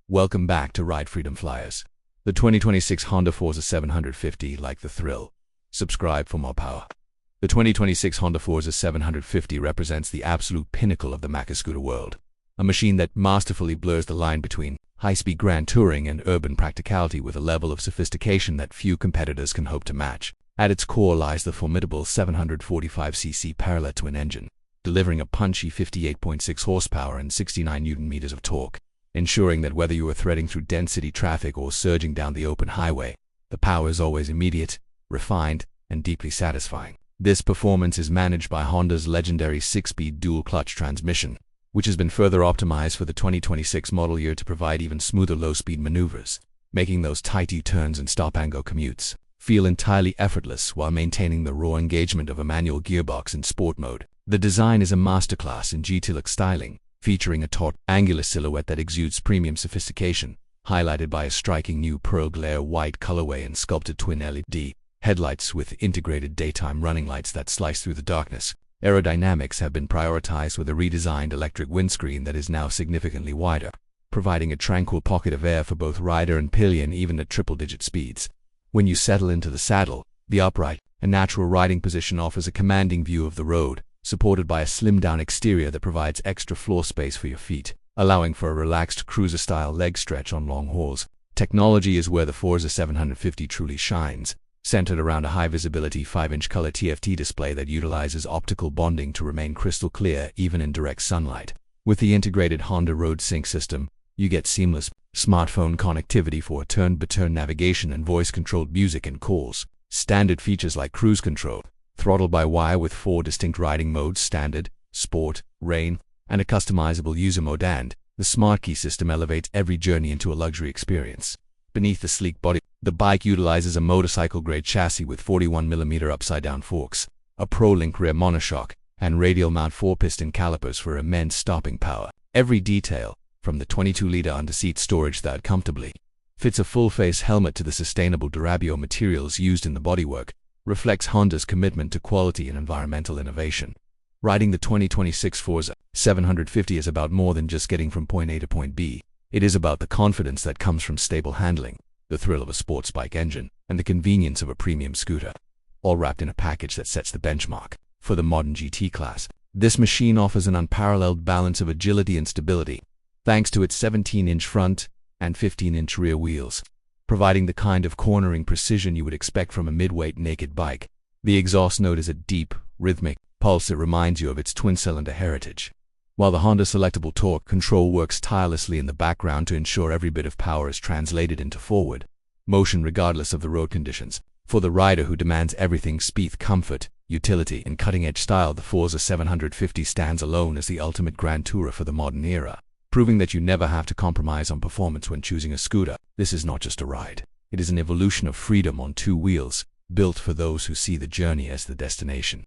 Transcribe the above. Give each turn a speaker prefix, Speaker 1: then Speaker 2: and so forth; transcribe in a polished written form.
Speaker 1: Welcome back to Ride Freedom Flyers. The 2026 Honda Forza 750, like the thrill. Subscribe for more power. The 2026 Honda Forza 750 represents the absolute pinnacle of the maxi-scooter world. A machine that masterfully blurs the line between high-speed grand touring and urban practicality with a level of sophistication that few competitors can hope to match. At its core lies the formidable 745cc parallel twin engine, delivering a punchy 58.6 horsepower and 69 Nm of torque, ensuring that whether you are threading through dense city traffic or surging down the open highway, the power is always immediate, refined, and deeply satisfying. This performance is managed by Honda's legendary 6-speed dual-clutch transmission, which has been further optimized for the 2026 model year to provide even smoother low-speed maneuvers, making those tight U-turns and stop-and-go commutes feel entirely effortless while maintaining the raw engagement of a manual gearbox in sport mode. The design is a masterclass in GT-look styling, featuring a taut, angular silhouette that exudes premium sophistication, highlighted by a striking new pearl glare white colorway and sculpted twin LED headlights with integrated daytime running lights that slice through the darkness. Aerodynamics have been prioritized with a redesigned electric windscreen that is now significantly wider, providing a tranquil pocket of air for both rider and pillion even at triple-digit speeds. When you settle into the saddle, the upright and natural riding position offers a commanding view of the road, supported by a slimmed-down exterior that provides extra floor space for your feet, allowing for a relaxed cruiser-style leg stretch on long hauls. Technology is where the Forza 750 truly shines, centered around a high-visibility 5-inch color TFT display that utilizes optical bonding to remain crystal clear even in direct sunlight. With the integrated Honda Road Sync system, you get seamless smartphone connectivity for turn-by-turn navigation and voice-controlled music and calls. Standard features like cruise control, throttle-by-wire with 4 distinct riding modes: standard, sport, rain, and a customizable user mode, and the Smart Key system elevates every journey into a luxury experience. Beneath the sleek body, the bike utilizes a motorcycle-grade chassis with 41mm upside-down forks, a Pro-Link rear monoshock, and radial-mount 4-piston calipers for immense stopping power. Every detail, from the 22-liter under-seat storage that comfortably fits a full-face helmet to the sustainable Durabio materials used in the bodywork, reflects Honda's commitment to quality and environmental innovation. Riding the 2026 Forza 750 is about more than just getting from point A to point B. It is about the confidence that comes from stable handling, the thrill of a sports bike engine, and the convenience of a premium scooter, all wrapped in a package that sets the benchmark for the modern GT class. This machine offers an unparalleled balance of agility and stability, thanks to its 17-inch front and 15-inch rear wheels, providing the kind of cornering precision you would expect from a mid-weight naked bike. The exhaust note is a deep, rhythmic pulse that reminds you of its twin-cylinder heritage, while the Honda selectable torque control works tirelessly in the background to ensure every bit of power is translated into forward motion regardless of the road conditions. For the rider who demands everything speed, comfort, utility, and cutting-edge style, the Forza 750 stands alone as the ultimate grand tourer for the modern era, proving that you never have to compromise on performance when choosing a scooter. This is not just a ride. It is an evolution of freedom on 2 wheels, built for those who see the journey as the destination.